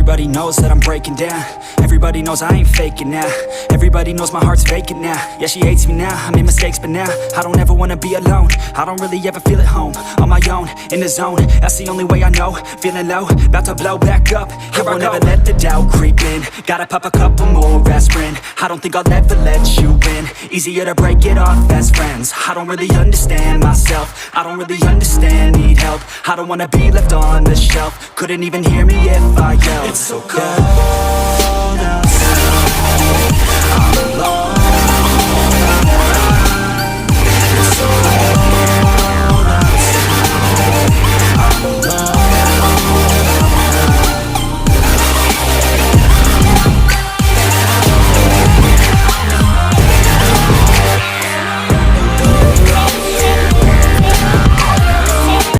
Everybody knows that I'm breaking down. Everybody knows I ain't faking now. Everybody knows my heart's vacant now. Yeah, she hates me now, I made mistakes but now I don't ever wanna be alone. I don't really ever feel at home. On my own, in the zone, that's the only way I know. Feeling low, about to blow back up. Here I won't ever let the doubt creep in. Gotta pop a couple more aspirin. I don't think I'll ever let you in. Easier to break it off best friends. I don't really understand myself. I don't really understand, need help. I don't wanna be left on the shelf. Couldn't even hear me if I yelled. It's so cold